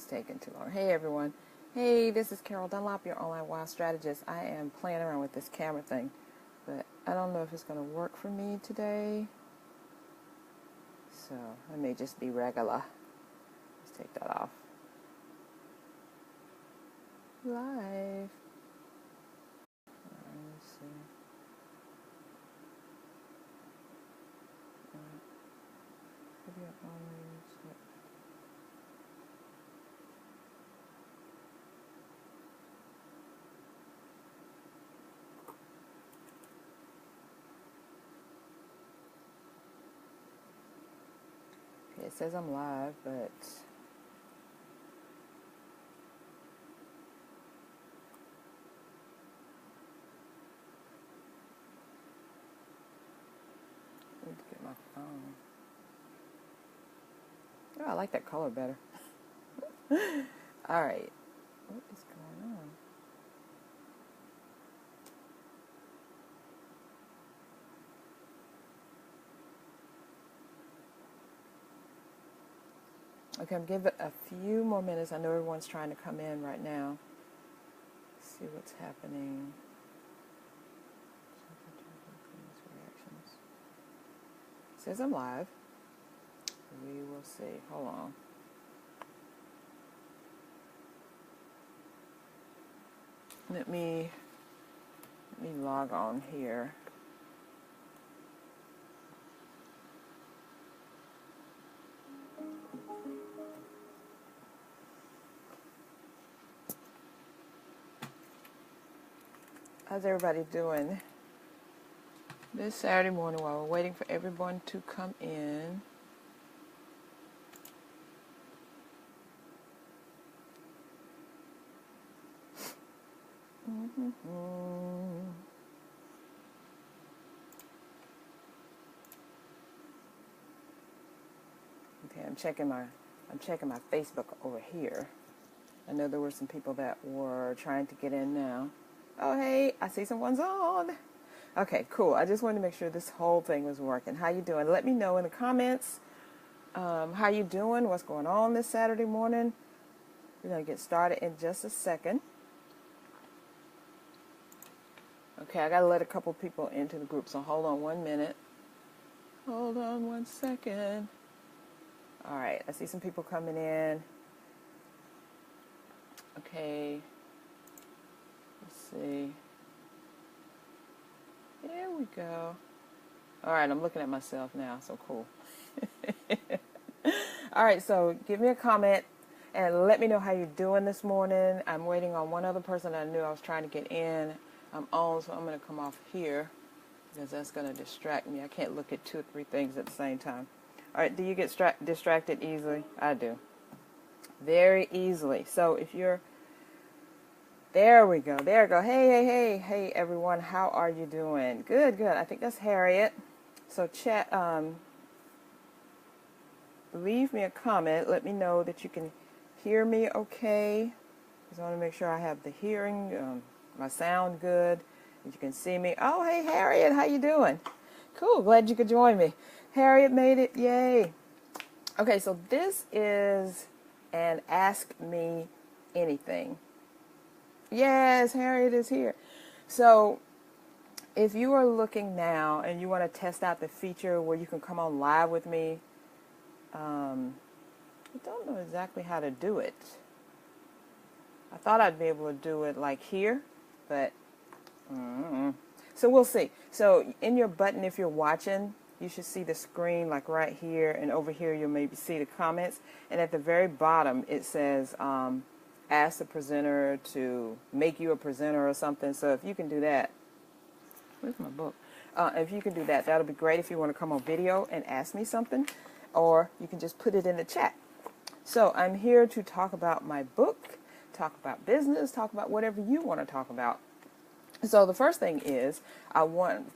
taking too long. Hey everyone. Hey, this is Carol Dunlop, your online wild strategist. I am playing around with this camera thing, but I don't know if it's going to work for me today. So it may just be regular. Let's take that off. Live. Let's see. Video only. It says I'm live, but I need to get my phone. Oh, I like that color better. All right. What is going on? Okay, I'm giving it a few more minutes. I know everyone's trying to come in right now. Let's see what's happening. It says I'm live. We will see. Hold on. Let me log on here. How's everybody doing this Saturday morning while we're waiting for everyone to come in? Okay, I'm checking my Facebook over here. I know there were some people that were trying to get in now. Oh, hey, I see someone's on. Okay, cool. I just wanted to make sure this whole thing was working. How you doing? Let me know in the comments how you doing, what's going on this Saturday morning. We're going to get started in just a second. Okay, I got to let a couple people into the group, so hold on 1 minute. Hold on 1 second. All right, I see some people coming in. Okay, let's see. There we go. All right, I'm looking at myself now, so cool. All right, so give me a comment and let me know how you're doing this morning. I'm waiting on one other person that I knew I was trying to get in. I'm on, so I'm going to come off here because that's going to distract me. I can't look at 2 or 3 things at the same time. All right, do you get distracted easily? I do. Very easily. So if you're... There we go. There we go. Hey, everyone. How are you doing? Good. I think that's Harriet. So chat, leave me a comment. Let me know that you can hear me okay. Just want to make sure I have the hearing, my sound good, that you can see me. Oh, hey, Harriet. How you doing? Cool. Glad you could join me. Harriet made it. Yay. Okay, so this is an Ask Me Anything. Yes, Harriet is here. So if you are looking now and you want to test out the feature where you can come on live with me, I don't know exactly how to do it. I thought I'd be able to do it like here, but so we'll see. So in your button, if you're watching, you should see the screen like right here, and over here you'll maybe see the comments. And at the very bottom it says ask the presenter to make you a presenter or something. So if you can do that, where's my book? If you can do that, that'll be great if you want to come on video and ask me something, or you can just put it in the chat. So I'm here to talk about my book, talk about business, talk about whatever you want to talk about. So the first thing is,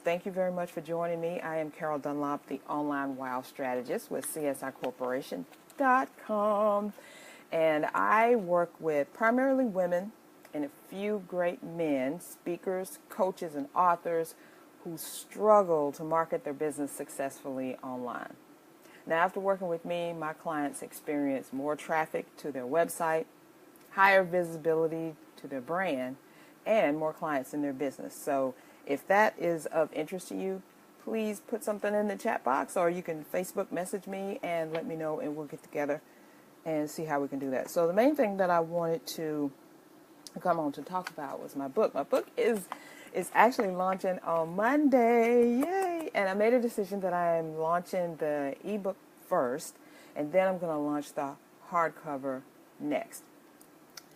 thank you very much for joining me. I am Carol Dunlop, the online wild strategist with CSIcorporation.com. And I work with primarily women and a few great men, speakers, coaches, and authors who struggle to market their business successfully online. Now, after working with me, my clients experience more traffic to their website, higher visibility to their brand, and more clients in their business. So if that is of interest to you, please put something in the chat box, or you can Facebook message me and let me know, and we'll get together and see how we can do that. So the main thing that I wanted to come on to talk about was my book. My book is actually launching on Monday. Yay! And I made a decision that I am launching the ebook first, and then I'm going to launch the hardcover next.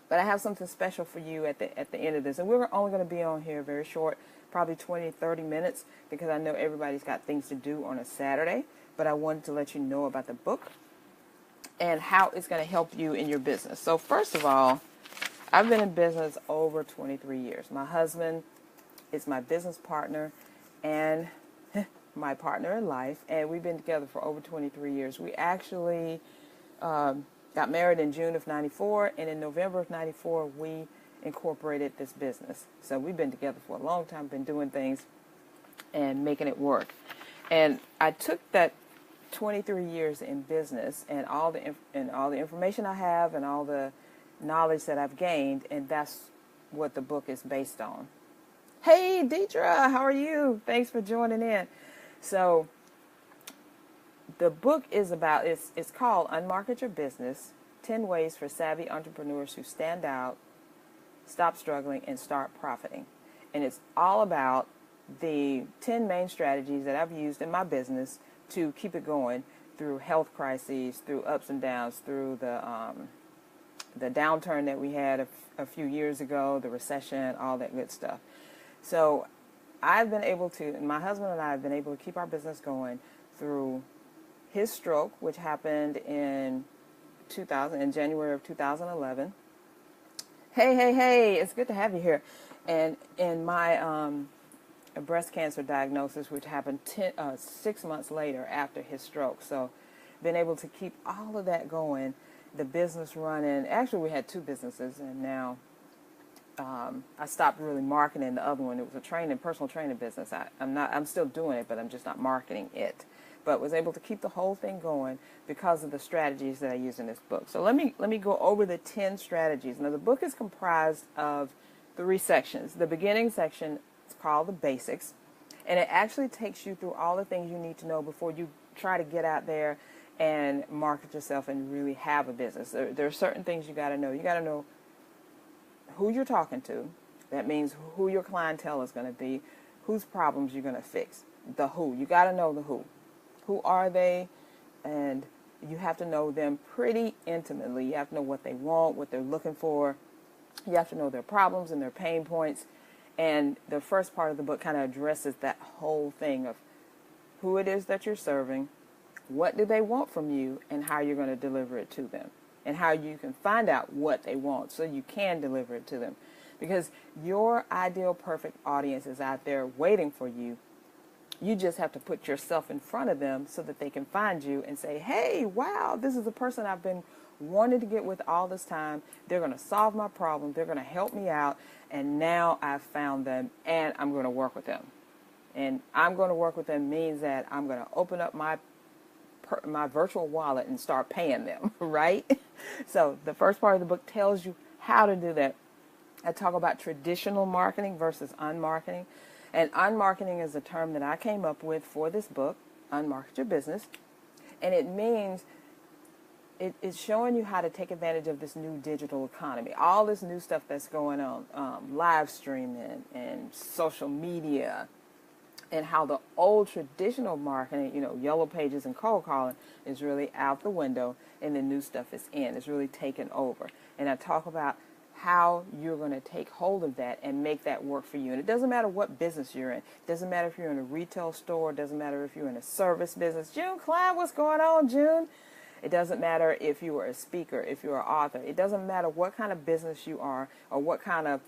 But I have something special for you at the end of this. And we're only going to be on here very short, probably 20, 30 minutes, because I know everybody's got things to do on a Saturday. But I wanted to let you know about the book and how it's going to help you in your business. So first of all, I've been in business over 23 years. My husband is my business partner and my partner in life, and we've been together for over 23 years. We actually got married in June of 94, and in November of 94, we incorporated this business. So we've been together for a long time, been doing things and making it work. And I took that 23 years in business and all the information I have and all the knowledge that I've gained, and that's what the book is based on. Hey, Deidre, how are you? Thanks for joining in. So the book is about, it's called Unmarket Your Business, 10 Ways for Savvy Entrepreneurs Who Stand Out, Stop Struggling, and Start Profiting. And it's all about the 10 main strategies that I've used in my business to keep it going through health crises, through ups and downs, through the downturn that we had a few years ago, the recession, all that good stuff. So I've been able to, my husband and I have been able to keep our business going through his stroke, which happened in January of 2011. Hey, it's good to have you here. And in my breast cancer diagnosis, which happened 6 months later after his stroke. So been able to keep all of that going, the business running. Actually, we had two businesses, and now I stopped really marketing the other one. It was a personal training business. I'm still doing it, but I'm just not marketing it. But was able to keep the whole thing going because of the strategies that I use in this book. So let me go over the 10 strategies. Now, the book is comprised of 3 sections. The beginning section is called the basics, and it actually takes you through all the things you need to know before you try to get out there and market yourself and really have a business. There are certain things you got to know. You got to know who you're talking to. That means who your clientele is going to be, whose problems you're going to fix. The who. You got to know the who. Who are they? And you have to know them pretty intimately. You have to know what they want, what they're looking for. You have to know their problems and their pain points. And the first part of the book kind of addresses that whole thing of who it is that you're serving, what do they want from you, and how you're going to deliver it to them, and how you can find out what they want so you can deliver it to them. Because your ideal perfect audience is out there waiting for you. You just have to put yourself in front of them so that they can find you and say, hey, wow, this is the person I've been wanting to get with all this time. They're going to solve my problem. They're going to help me out. And now I've found them, and I'm going to work with them. And I'm going to work with them means that I'm going to open up my virtual wallet and start paying them, right? So the first part of the book tells you how to do that. I talk about traditional marketing versus unmarketing. And unmarketing is a term that I came up with for this book, Unmarket Your Business. And it means it's showing you how to take advantage of this new digital economy, all this new stuff that's going on, live streaming and social media, and how the old traditional marketing, Yellow Pages and cold calling is really out the window and the new stuff is in. It's really taken over. And I talk about how you're going to take hold of that and make that work for you. And it doesn't matter what business you're in. It doesn't matter if you're in a retail store. It doesn't matter if you're in a service business. June Klein, what's going on, June? It doesn't matter if you are a speaker, if you're an author. It doesn't matter what kind of business you are or what kind of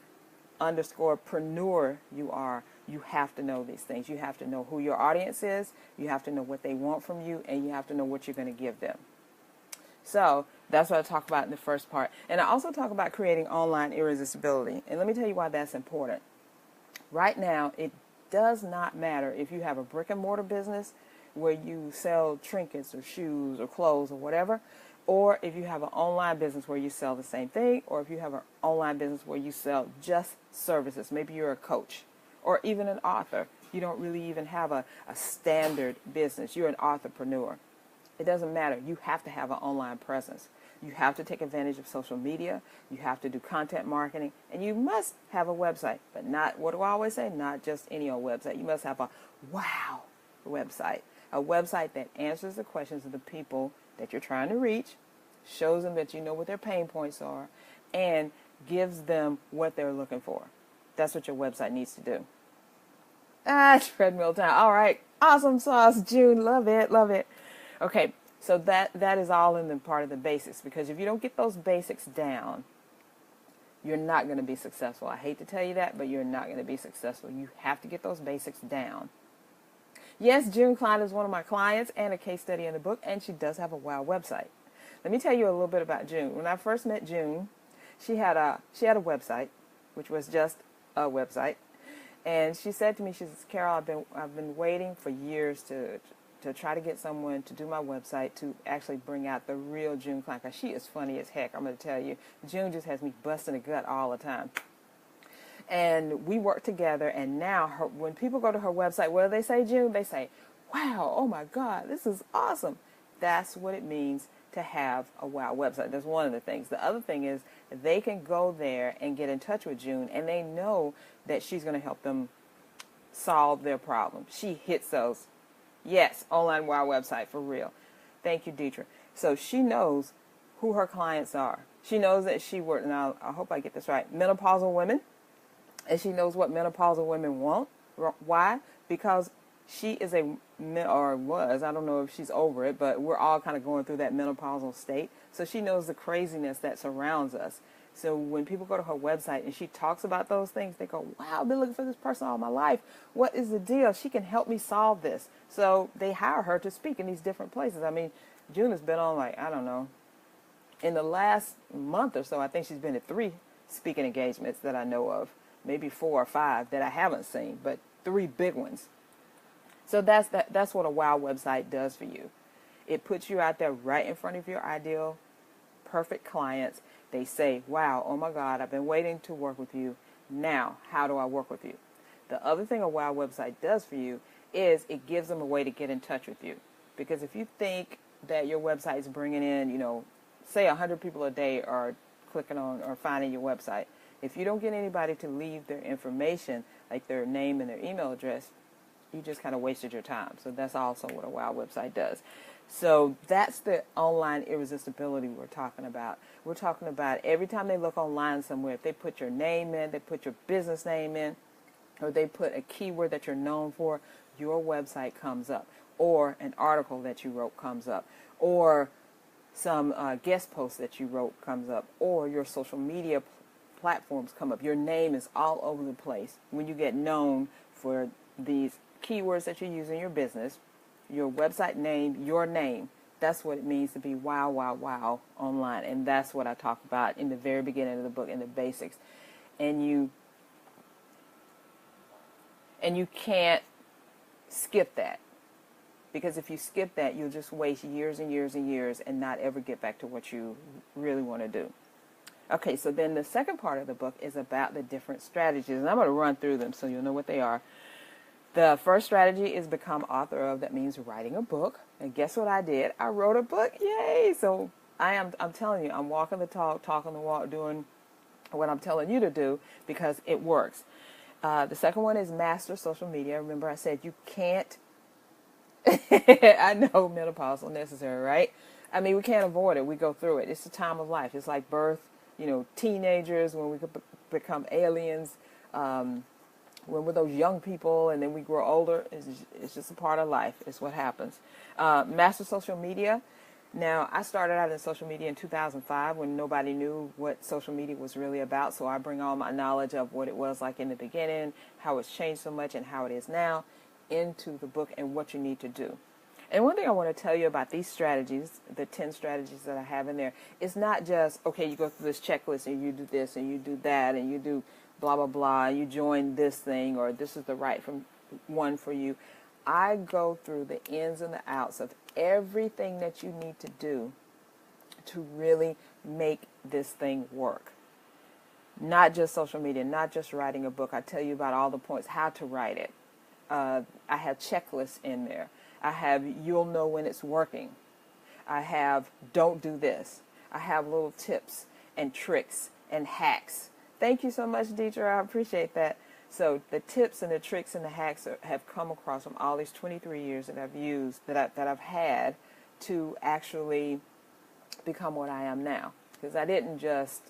_preneur you are. You have to know these things. You have to know who your audience is. You have to know what they want from you, and you have to know what you're going to give them. So that's what I talk about in the first part. And I also talk about creating online irresistibility. And let me tell you why that's important. Right now, it does not matter if you have a brick and mortar business, where you sell trinkets or shoes or clothes or whatever, or if you have an online business where you sell the same thing, or if you have an online business where you sell just services. Maybe you're a coach or even an author. You don't really even have a standard business. You're an entrepreneur. It doesn't matter. You have to have an online presence. You have to take advantage of social media. You have to do content marketing. And you must have a website. But not, what do I always say? Not just any old website. You must have a wow website. A website that answers the questions of the people that you're trying to reach, shows them that you know what their pain points are, and gives them what they're looking for. That's what your website needs to do. Treadmill time. All right. Awesome sauce, June. Love it. Love it. Okay. So that is all in the part of the basics, because if you don't get those basics down, you're not going to be successful. I hate to tell you that, but you're not going to be successful. You have to get those basics down. Yes, June Klein is one of my clients and a case study in the book, and she does have a wow website. Let me tell you a little bit about June. When I first met June, she had a website, which was just a website. And she said to me, she says, Carol, I've been waiting for years to try to get someone to do my website to actually bring out the real June Klein. Because she is funny as heck, I'm going to tell you. June just has me busting a gut all the time. And we work together, and now when people go to her website, what do they say, June? They say, wow, oh my God, this is awesome. That's what it means to have a wow website. That's one of the things. The other thing is they can go there and get in touch with June, and they know that she's going to help them solve their problem. She hits those. Yes, online wow website, for real. Thank you, Deidre. So she knows who her clients are. She knows that she works, now I hope I get this right, menopausal women, and she knows what menopausal women want. Why? Because she is or was, I don't know if she's over it, but we're all kind of going through that menopausal state. So she knows the craziness that surrounds us. So when people go to her website and she talks about those things, they go, wow, I've been looking for this person all my life. What is the deal? She can help me solve this. So they hire her to speak in these different places. I mean, June has been on, I don't know, in the last month or so, I think she's been at 3 speaking engagements that I know of. Maybe 4 or 5 that I haven't seen, but 3 big ones. So that's what a wow website does for you. It puts you out there right in front of your ideal, perfect clients. They say, wow, oh my God, I've been waiting to work with you. Now, how do I work with you? The other thing a wow website does for you is it gives them a way to get in touch with you. Because if you think that your website is bringing in, say 100 people a day are clicking on or finding your website, if you don't get anybody to leave their information, like their name and their email address, you just kind of wasted your time. So that's also what a wow website does. So that's the online irresistibility we're talking about. We're talking about every time they look online somewhere, if they put your name in, they put your business name in, or they put a keyword that you're known for, your website comes up, or an article that you wrote comes up, or some guest post that you wrote comes up, or your social media platforms come up. Your name is all over the place when you get known for these keywords that you use in your business, your website name, your name. That's what it means to be wow, wow, wow online. And that's what I talk about in the very beginning of the book, in the basics. And you can't skip that. Because if you skip that, you'll just waste years and years and years and not ever get back to what you really want to do. Okay, so then the second part of the book is about the different strategies. And I'm going to run through them so you'll know what they are. The first strategy is become author of. That means writing a book. And guess what I did? I wrote a book. Yay! So I'm telling you, I'm walking the talk, talking the walk, doing what I'm telling you to do because it works. The second one is master social media. Remember I said you can't, I know menopausal necessary, right? I mean, we can't avoid it. We go through it. It's a time of life. It's like birth, teenagers, when we could become aliens, when we're those young people and then we grow older. It's just a part of life. It's what happens. Master social media. Now, I started out in social media in 2005 when nobody knew what social media was really about. So I bring all my knowledge of what it was like in the beginning, how it's changed so much and how it is now into the book and what you need to do. And one thing I want to tell you about these strategies, the 10 strategies that I have in there, it's not just, okay, you go through this checklist and you do this and you do that and you do blah, blah, blah, you join this thing or this is the right one for you. I go through the ins and the outs of everything that you need to do to really make this thing work. Not just social media, not just writing a book. I tell you about all the points, how to write it. I have checklists in there. I have you'll know when it's working. I have don't do this. I have little tips and tricks and hacks. Thank you so much, Deidre. I appreciate that. So the tips and the tricks and the hacks have come across from all these 23 years that I've used, that I've had to actually become what I am now. Because I didn't just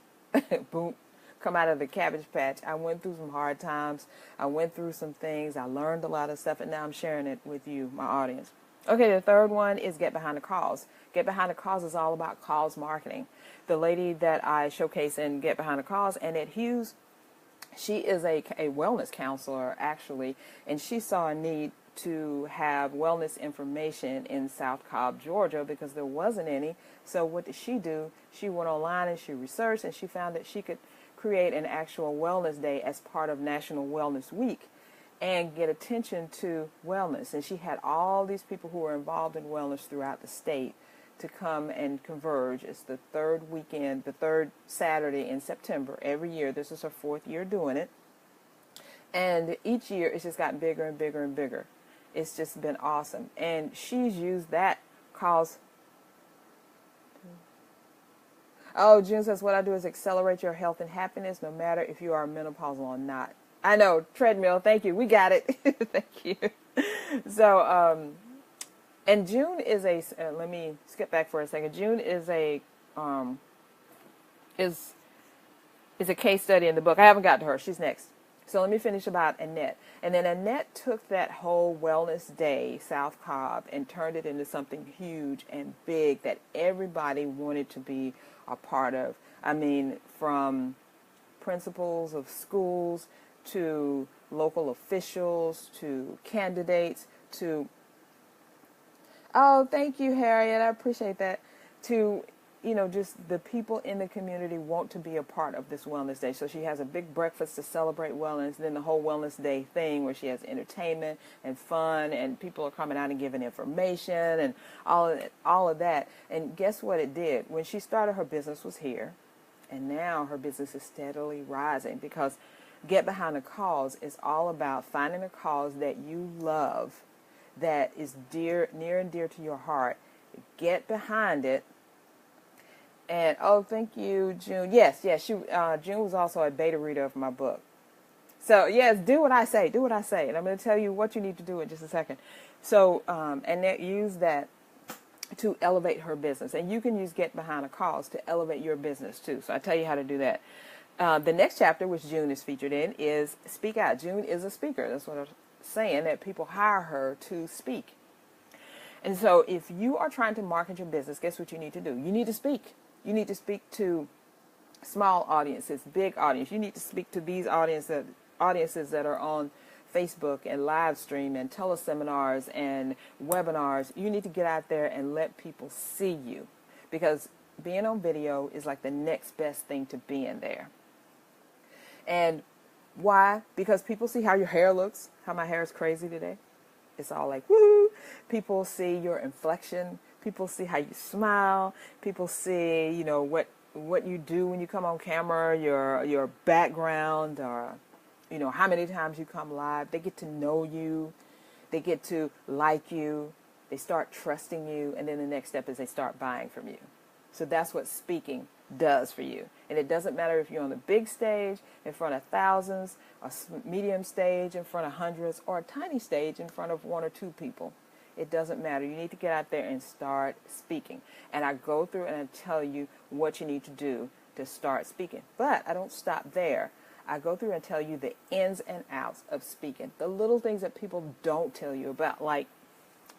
boom, come out of the Cabbage Patch. I went through some hard times. I went through some things. I learned a lot of stuff, and now I'm sharing it with you, my audience. Okay, the third one is Get Behind the Cause. Get Behind the Cause is all about cause marketing. The lady that I showcase in Get Behind the Cause, Annette Hughes, she is a wellness counselor, actually, and she saw a need to have wellness information in South Cobb, Georgia, because there wasn't any. So what did she do? She went online and she researched, and she found that she could create an actual wellness day as part of National Wellness Week and get attention to wellness. And she had all these people who were involved in wellness throughout the state to come and converge. It's the third weekend, the third Saturday in September every year. This is her fourth year doing it. And each year it's just gotten bigger and bigger and bigger. It's just been awesome. And she's used that cause. Oh, June says, what I do is accelerate your health and happiness no matter if you are menopausal or not. I know, treadmill, thank you. We got it. Thank you. So, and June is a, let me skip back for a second. June is a case study in the book. I haven't got to her. She's next. So let me finish about Annette. And then Annette took that whole wellness day, South Cobb, and turned it into something huge and big that everybody wanted to be a part of. I mean, from principals of schools to local officials to candidates to, oh, thank you, Harriet. I appreciate that. To, you know, just the people in the community want to be a part of this wellness day. So she has a big breakfast to celebrate wellness, then the whole wellness day thing where she has entertainment and fun, and people are coming out and giving information and all of that. And guess what it did? When she started, her business was here, and now her business is steadily rising, because Get Behind the Cause is all about finding a cause that you love, that is near and dear to your heart. Get behind it. And, oh, thank you, June. Yes, June was also a beta reader of my book. So, yes, do what I say. Do what I say. And I'm going to tell you what you need to do in just a second. So, Annette used that to elevate her business. And you can use Get Behind a Cause to elevate your business, too. So, I tell you how to do that. The next chapter, which June is featured in, is Speak Out. June is a speaker. That's what I'm saying, that people hire her to speak. And so, if you are trying to market your business, guess what you need to do? You need to speak. You need to speak to small audiences, big audience. You need to speak to these audiences that are on Facebook and live stream and teleseminars and webinars. You need to get out there and let people see you, because being on video is like the next best thing to being there. And why? Because people see how your hair looks, how my hair is crazy today. It's all like, woo! People see your inflection. People see how you smile. People see, you know, what you do when you come on camera, your background, or, you know, how many times you come live. They get to know you. They get to like you. They start trusting you. And then the next step is they start buying from you. So that's what speaking does for you. And it doesn't matter if you're on the big stage in front of thousands, a medium stage in front of hundreds, or a tiny stage in front of one or two people. It doesn't matter. You need to get out there and start speaking. And I go through and I tell you what you need to do to start speaking. But I don't stop there. I go through and tell you the ins and outs of speaking, the little things that people don't tell you about, like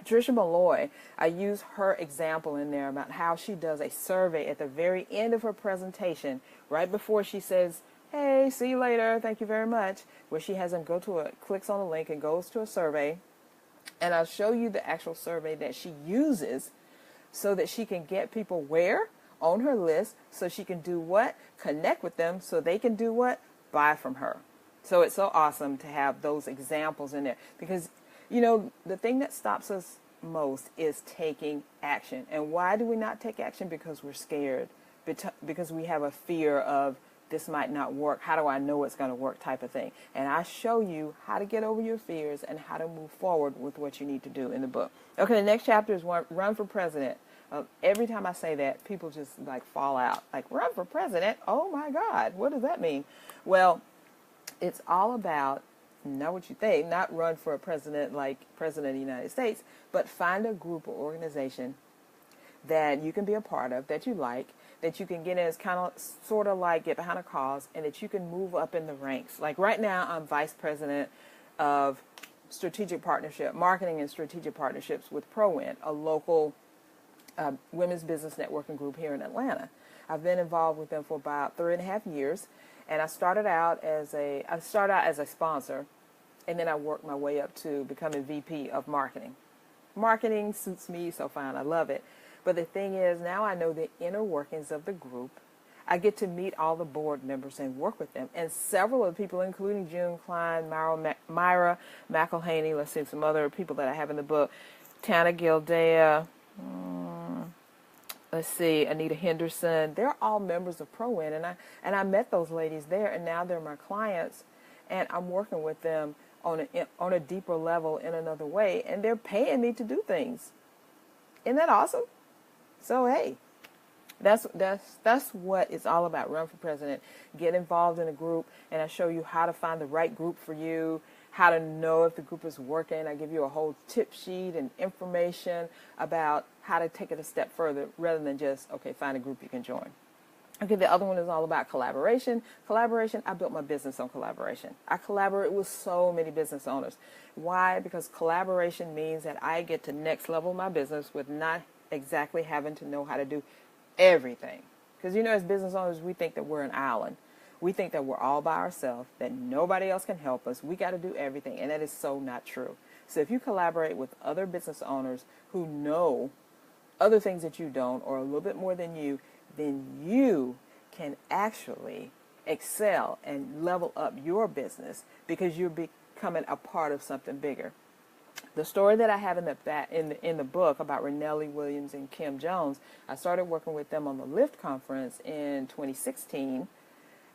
Tricia Malloy. I use her example in there about how she does a survey at the very end of her presentation, right before she says, hey, see you later, thank you very much, where she has them clicks on the link and goes to a survey. And I'll show you the actual survey that she uses so that she can get people where? On her list, so she can do what? Connect with them so they can do what? Buy from her. So it's so awesome to have those examples in there, because You know, the thing that stops us most is taking action. And why do we not take action? Because we're scared, because we have a fear of this might not work. How do I know it's going to work type of thing? And I show you how to get over your fears and how to move forward with what you need to do in the book. Okay, the next chapter is run for president. Every time I say that, people just like fall out. Like, run for president? Oh my God, what does that mean? Well, it's all about, not what you think, not run for a president like President of the United States, but find a group or organization that you can be a part of, that you like, that you can get in, as kind of sort of like get behind a cause, and that you can move up in the ranks. Like right now, I'm vice president of strategic partnership, marketing and strategic partnerships with ProWin, a local women's business networking group here in Atlanta. I've been involved with them for about 3.5 years, and I started out as a sponsor, and then I worked my way up to becoming VP of marketing. Marketing suits me so fine. I love it. But the thing is, now I know the inner workings of the group. I get to meet all the board members and work with them. And several of the people, including June Klein, Myra McElhaney, let's see, some other people that I have in the book, Tana Gildea, let's see, Anita Henderson. They're all members of ProWin. And I met those ladies there, and now they're my clients. And I'm working with them on a deeper level in another way. And they're paying me to do things. Isn't that awesome? So, hey, that's what it's all about. Run for president. Get involved in a group, and I show you how to find the right group for you, how to know if the group is working. I give you a whole tip sheet and information about how to take it a step further rather than just, okay, find a group you can join. Okay, the other one is all about collaboration. Collaboration, I built my business on collaboration. I collaborate with so many business owners. Why? Because collaboration means that I get to next level my business with not exactly having to know how to do everything. Because, you know, as business owners, we think that we're an island. We think that we're all by ourselves, that nobody else can help us. We got to do everything, and that is so not true. So if you collaborate with other business owners who know other things that you don't, or a little bit more than you, then you can actually excel and level up your business because you're becoming a part of something bigger. The story that I have in the book about Renelli Williams and Kim Jones, I started working with them on the Lift conference in 2016.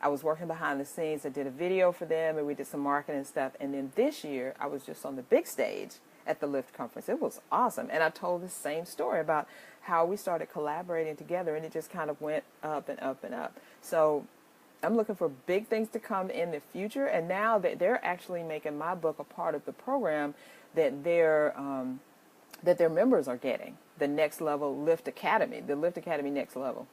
I was working behind the scenes. I did a video for them, and we did some marketing stuff. And then this year, I was just on the big stage at the Lift conference. It was awesome. And I told the same story about how we started collaborating together, and it just kind of went up and up and up. So I'm looking for big things to come in the future. And now that they're actually making my book a part of the program that their members are getting, the Next Level Lift Academy, the Lift Academy Next Level.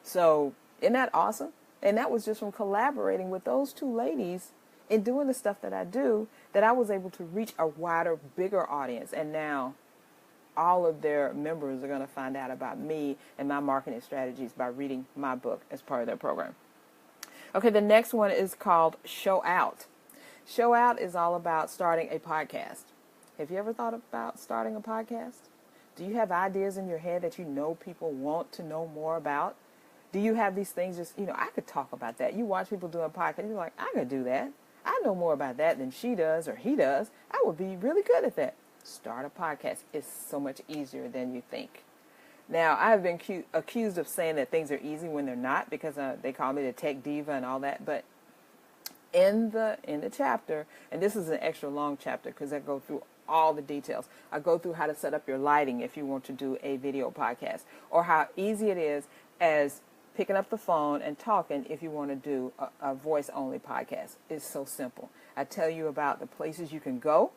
So isn't that awesome? And that was just from collaborating with those two ladies and doing the stuff that I do, that I was able to reach a wider, bigger audience. And now all of their members are going to find out about me and my marketing strategies by reading my book as part of their program. Okay, the next one is called Show Out. Show Out is all about starting a podcast. Have you ever thought about starting a podcast? Do you have ideas in your head that you know people want to know more about? Do you have these things just, I could talk about that. You watch people doing podcasts, you're like, I could do that. I know more about that than she does or he does. I would be really good at that. Start a podcast. It's so much easier than you think. Now, I have been accused of saying that things are easy when they're not, because they call me the tech diva and all that. But in the chapter, and this is an extra long chapter because I go through all the details. I go through how to set up your lighting if you want to do a video podcast, or how easy it is as picking up the phone and talking if you want to do a voice-only podcast. It's so simple. I tell you about the places you can go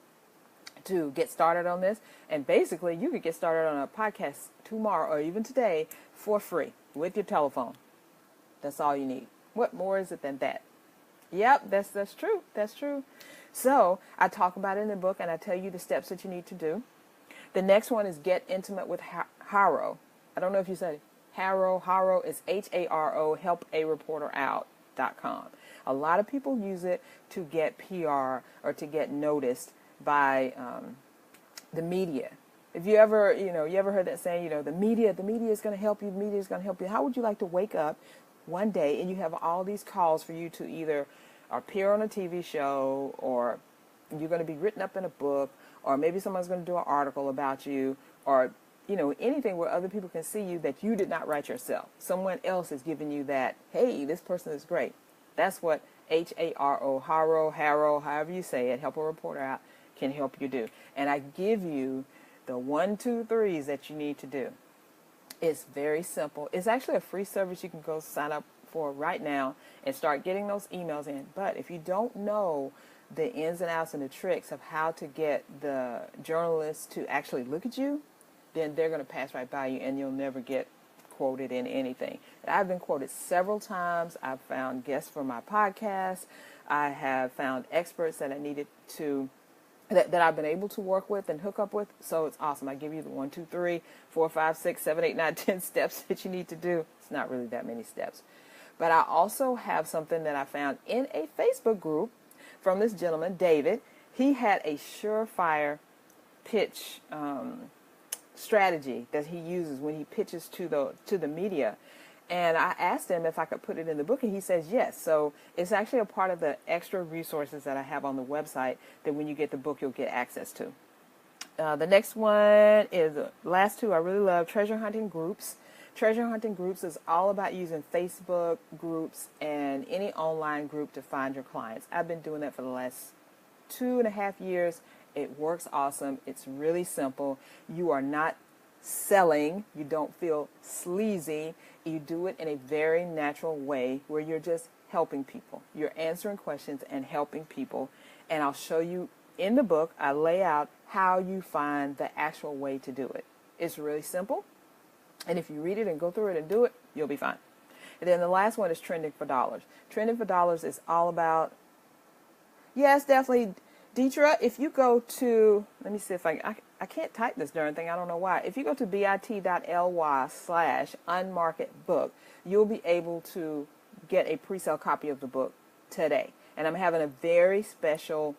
to get started on this, and basically you could get started on a podcast tomorrow or even today for free with your telephone. That's all you need. What more is it than that? Yep, that's true. That's true. So I talk about it in the book, and I tell you the steps that you need to do. The next one is get intimate with Haro. I don't know if you said it. Haro is Haro, helpareporterout.com. A lot of people use it to get PR or to get noticed by the media. If you ever heard that saying, the media is going to help you, the media is going to help you. How would you like to wake up one day and you have all these calls for you to either appear on a TV show, or you're going to be written up in a book, or maybe someone's going to do an article about you, or anything where other people can see you that you did not write yourself. Someone else is giving you that, hey, this person is great. That's what HARO, however you say it, help a reporter out, can help you do. And I give you the 1, 2, 3s that you need to do. It's very simple. It's actually a free service you can go sign up for right now and start getting those emails in. But if you don't know the ins and outs and the tricks of how to get the journalists to actually look at you, then they're going to pass right by you and you'll never get quoted in anything. I've been quoted several times. I've found guests for my podcast. I have found experts that I needed to, that I've been able to work with and hook up with. So it's awesome. I give you the 1, 2, 3, 4, 5, 6, 7, 8, 9, 10 steps that you need to do. It's not really that many steps. But I also have something that I found in a Facebook group from this gentleman, David. He had a surefire pitch strategy that he uses when he pitches to the media. And I asked him if I could put it in the book, and he says yes. So it's actually a part of the extra resources that I have on the website that when you get the book, you'll get access to. The next one is, last two I really love, treasure hunting groups. Treasure hunting groups is all about using Facebook groups and any online group to find your clients. I've been doing that for the last 2.5 years. It works awesome. It's really simple. You are not selling. You don't feel sleazy. You do it in a very natural way where you're just helping people. You're answering questions and helping people. And I'll show you in the book, I lay out how you find the actual way to do it. It's really simple. And if you read it and go through it and do it, you'll be fine. And then the last one is Trending for Dollars. Trending for Dollars is all about, yes, definitely, Deetra, if you go to, let me see if I can't type this darn thing. I don't know why. If you go to bit.ly/unmarketbook, you'll be able to get a pre-sale copy of the book today. And I'm having a very special,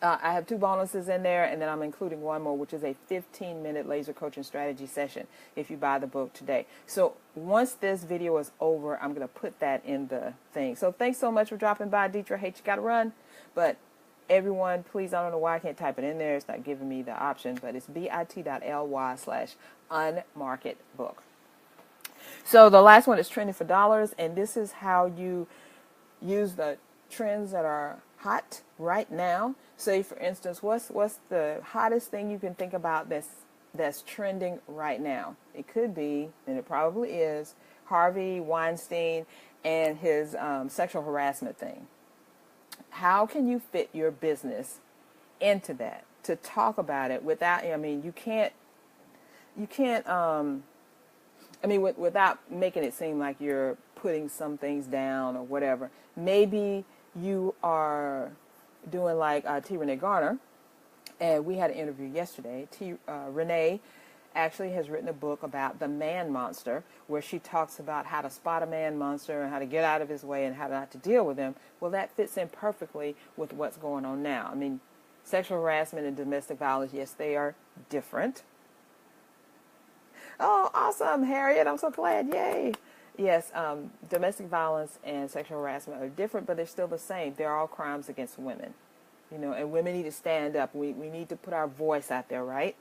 I have 2 bonuses in there, and then I'm including one more, which is a 15-minute laser coaching strategy session if you buy the book today. So once this video is over, I'm going to put that in the thing. So thanks so much for dropping by, Deetra. Hate you got to run, but everyone, please, I don't know why I can't type it in there. It's not giving me the option, but it's bit.ly/unmarketbook. So the last one is Trending for Dollars, and this is how you use the trends that are hot right now. Say, for instance, what's the hottest thing you can think about that's trending right now? It could be, and it probably is, Harvey Weinstein and his sexual harassment thing. How can you fit your business into that to talk about it without, you can't, without making it seem like you're putting some things down or whatever. Maybe you are doing like T. Renee Garner, and we had an interview yesterday. Renee actually has written a book about the man monster, where she talks about how to spot a man monster and how to get out of his way and how not to deal with him. Well, that fits in perfectly with what's going on now. Sexual harassment and domestic violence, yes, they are different. Oh, awesome, Harriet. I'm so glad. Yay. Yes, domestic violence and sexual harassment are different, but they're still the same. They're all crimes against women. And women need to stand up. We need to put our voice out there, right?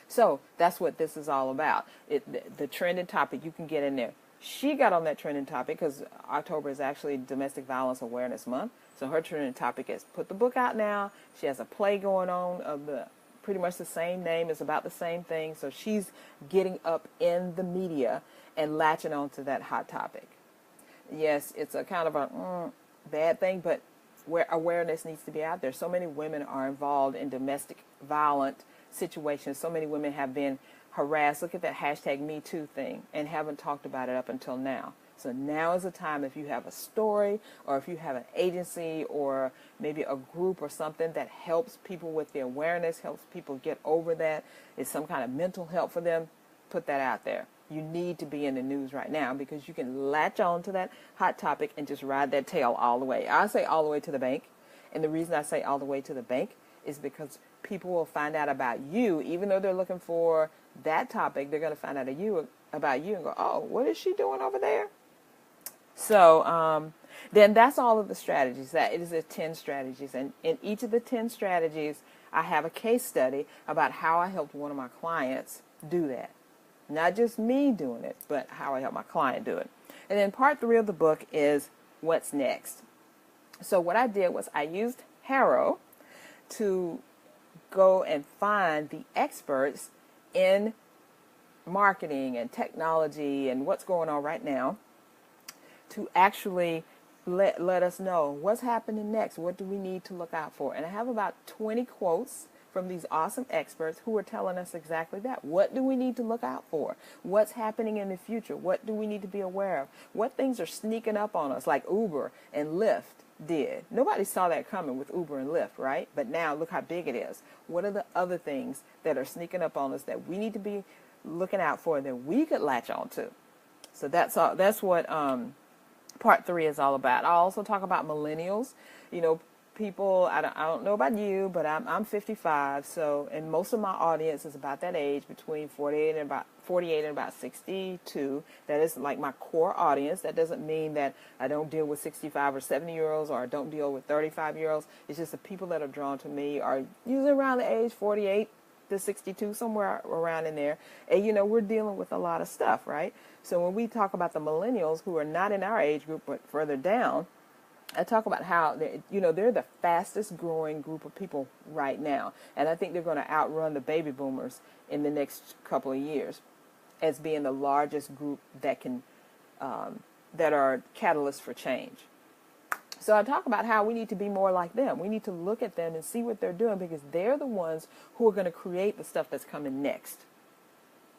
So that's what this is all about. The trending topic, you can get in there. She got on that trending topic because October is actually Domestic Violence Awareness Month. So her trending topic is put the book out now. She has a play going on of pretty much the same name. It's about the same thing. So she's getting up in the media and latching on to that hot topic. Yes, it's a kind of a bad thing, but where awareness needs to be out there. So many women are involved in domestic violent situations. So many women have been harassed. Look at that hashtag Me Too thing, and haven't talked about it up until now. So now is the time, if you have a story or if you have an agency or maybe a group or something that helps people with the awareness, helps people get over that, is some kind of mental help for them, put that out there. You need to be in the news right now because you can latch on to that hot topic and just ride that tail all the way. I say all the way to the bank. And the reason I say all the way to the bank is because people will find out about you. Even though they're looking for that topic, they're going to find out about you and go, oh, what is she doing over there? So then that's all of the strategies. That it is 10 strategies. And in each of the 10 strategies, I have a case study about how I helped one of my clients do that. Not just me doing it, but how I help my client do it. And then part 3 of the book is what's next. So what I did was I used HARO to go and find the experts in marketing and technology and what's going on right now to actually let us know what's happening next. What do we need to look out for? And I have about 20 quotes from these awesome experts who are telling us exactly that. What do we need to look out for? What's happening in the future? What do we need to be aware of? What things are sneaking up on us like Uber and Lyft did? Nobody saw that coming with Uber and Lyft, right? But now look how big it is. What are the other things that are sneaking up on us that we need to be looking out for that we could latch on to? So that's all. That's what part 3 is all about. I also talk about millennials. You know, people, I don't know about you, but I'm 55, so, and most of my audience is about that age, between 48 and about 62. That is like my core audience. That doesn't mean that I don't deal with 65 or 70-year-olds, or I don't deal with 35-year-olds. It's just the people that are drawn to me are usually around the age 48 to 62, somewhere around in there. And, you know, we're dealing with a lot of stuff, right? So when we talk about the millennials who are not in our age group, but further down, I talk about how, they're the fastest growing group of people right now. And I think they're going to outrun the baby boomers in the next couple of years as being the largest group that that are catalysts for change. So I talk about how we need to be more like them. We need to look at them and see what they're doing, because they're the ones who are going to create the stuff that's coming next.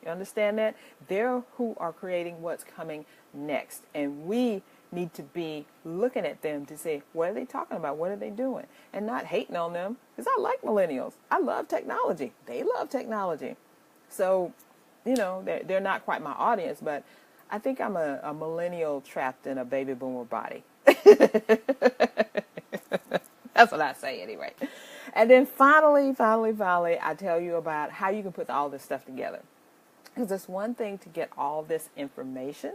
You understand that? They're who are creating what's coming next. And we need to be looking at them to say, what are they talking about? What are they doing? And not hating on them, because I like millennials. I love technology. They love technology. So, they're not quite my audience, but I think I'm a millennial trapped in a baby boomer body. That's what I say anyway. And then finally, I tell you about how you can put all this stuff together. Because it's one thing to get all this information,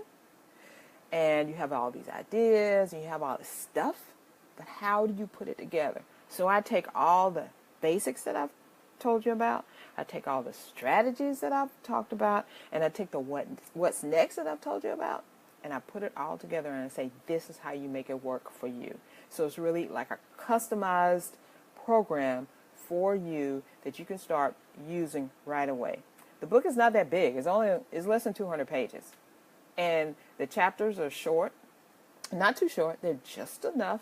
and you have all these ideas, and you have all this stuff, but how do you put it together? So I take all the basics that I've told you about, I take all the strategies that I've talked about, and I take the what's next that I've told you about, and I put it all together and I say, this is how you make it work for you. So it's really like a customized program for you that you can start using right away. The book is not that big. It's less than 200 pages. And the chapters are short, not too short. They're just enough.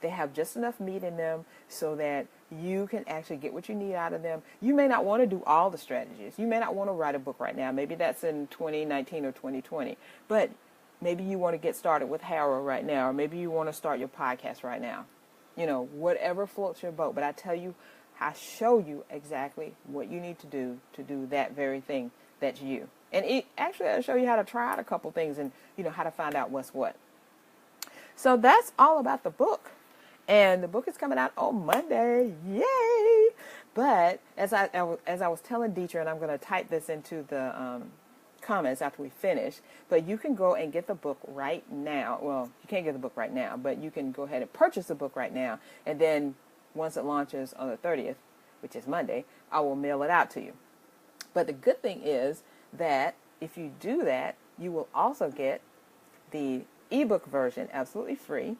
They have just enough meat in them so that you can actually get what you need out of them. You may not want to do all the strategies. You may not want to write a book right now. Maybe that's in 2019 or 2020. But maybe you want to get started with HARO right now, or maybe you want to start your podcast right now. Whatever floats your boat. But I show you exactly what you need to do that very thing that's you. And actually, I'll show you how to try out a couple things and, how to find out what's what. So that's all about the book. And the book is coming out on Monday. Yay! But as I was telling Deetra, and I'm going to type this into the comments after we finish, but you can go and get the book right now. Well, you can't get the book right now, but you can go ahead and purchase the book right now. And then once it launches on the 30th, which is Monday, I will mail it out to you. But the good thing is that if you do that, you will also get the ebook version absolutely free,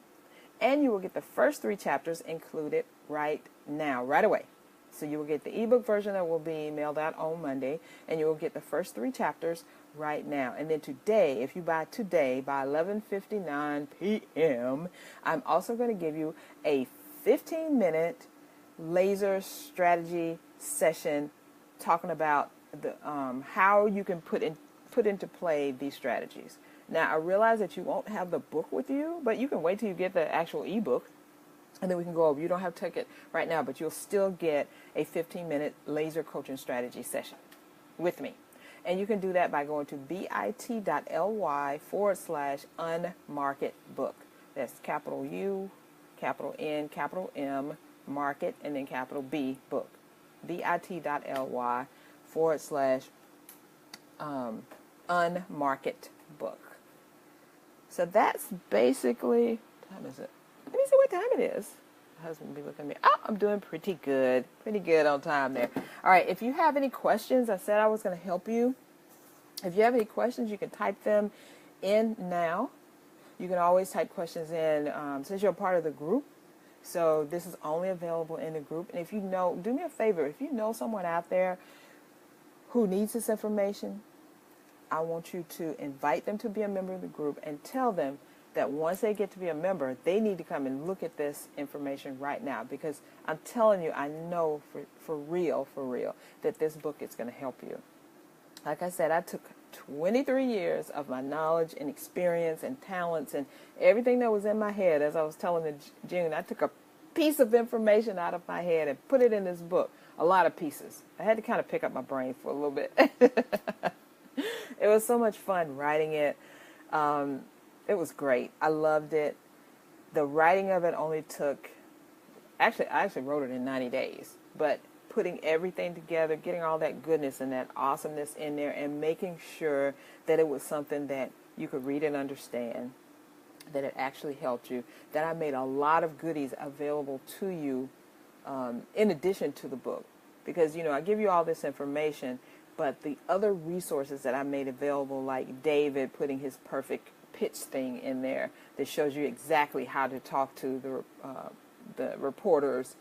and you will get the first 3 chapters included right now, right away. So you will get the ebook version that will be mailed out on Monday, and you will get the first 3 chapters right now. And then today, if you buy today by 11:59 p.m., I'm also going to give you a 15-minute laser strategy session talking about the how you can put into play these strategies. Now, I realize that you won't have the book with you, but you can wait till you get the actual ebook, and then we can go over. You don't have to take it right now, but you'll still get a 15-minute laser coaching strategy session with me. And you can do that by going to bit.ly/unmarketbook. That's capital U, capital N, capital M, market, and then capital B, book. bit.ly/unmarketbook. So that's basically, what time is it? Let me see what time it is. husband be looking at me. Oh, I'm doing pretty good on time there. All right, if you have any questions, I said I was going to help you. If you have any questions, you can type them in now. You can always type questions in since you're a part of the group. So this is only available in the group. And if you know, do me a favor, if you know someone out there who needs this information, I want you to invite them to be a member of the group and tell them that once they get to be a member, they need to come and look at this information right now, because I'm telling you, I know for real, that this book is going to help you. Like I said, I took 23 years of my knowledge and experience and talents and everything that was in my head. As I was telling June, I took a piece of information out of my head and put it in this book. A lot of pieces. I had to kind of pick up my brain for a little bit. It was so much fun writing it. It was great. I loved it. The writing of it only took, I actually wrote it in 90 days, but putting everything together, getting all that goodness and that awesomeness in there, and making sure that it was something that you could read and understand, that it actually helped you, that I made a lot of goodies available to you in addition to the book. Because, you know, I give you all this information, but the other resources that I made available, like David putting his perfect pitch thing in there that shows you exactly how to talk to the reporters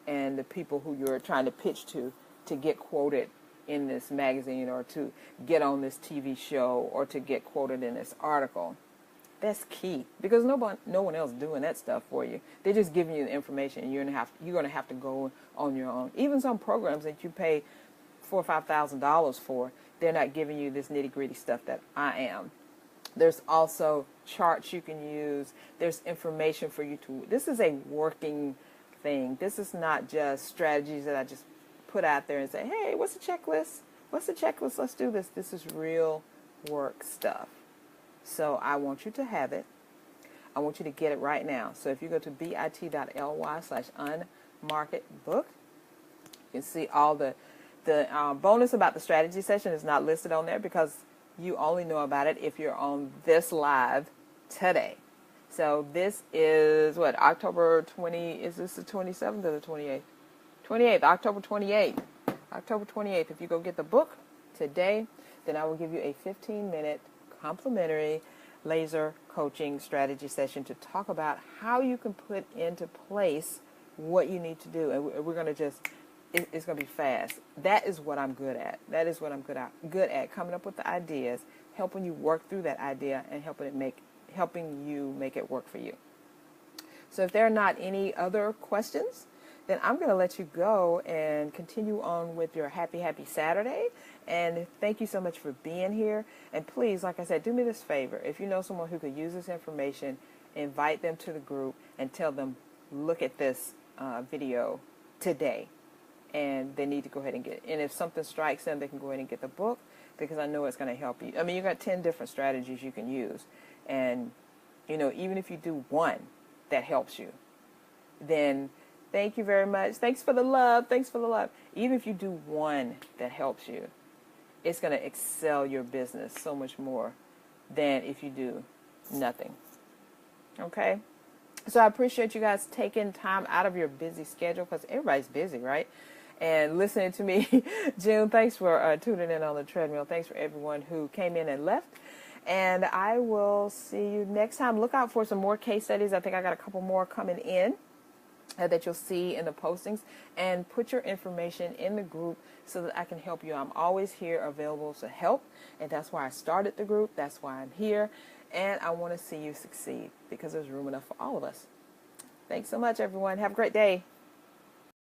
and the people who you're trying to pitch to get quoted in this magazine, or to get on this TV show, or to get quoted in this article. That's key, because no one else is doing that stuff for you. They're just giving you the information, and you're gonna have to go on your own. Even some programs that you pay $4,000 or $5,000 for, they're not giving you this nitty-gritty stuff that I am. There's also charts you can use. There's information for you to. This is a working thing. This is not just strategies that I just put out there and say, hey, what's the checklist? What's the checklist? Let's do this. This is real work stuff. So I want you to have it. I want you to get it right now. So if you go to bit.ly/unmarketbook, you can see all the bonus about the strategy session is not listed on there, because you only know about it if you're on this live today. So this is what, October 20, is this the 27th or the 28th? 28th, October 28th. October 28th. If you go get the book today, then I will give you a 15-minute complimentary laser coaching strategy session to talk about how you can put into place what you need to do. And we're going to just, it's going to be fast. That is what I'm good at. That is what I'm good at, coming up with the ideas, helping you work through that idea, and helping you make it work for you. So if there are not any other questions, then I'm going to let you go and continue on with your happy Saturday. And thank you so much for being here. And please, like I said, do me this favor. If you know someone who could use this information, invite them to the group and tell them, look at this video today. And they need to go ahead and get it. And if something strikes them, they can go ahead and get the book, because I know it's going to help you. I mean, you got 10 different strategies you can use. And, you know, even if you do one that helps you, then thank you very much. Thanks for the love. Thanks for the love. Even if you do one that helps you, it's going to excel your business so much more than if you do nothing. Okay? So I appreciate you guys taking time out of your busy schedule, because everybody's busy, right? And listening to me. June, thanks for tuning in on the treadmill. Thanks for everyone who came in and left. And I will see you next time. Look out for some more case studies. I think I got a couple more coming in that you'll see in the postings. And put your information in the group so that I can help you. I'm always here available to help. And that's why I started the group. That's why I'm here. And I want to see you succeed, because there's room enough for all of us. Thanks so much, everyone. Have a great day.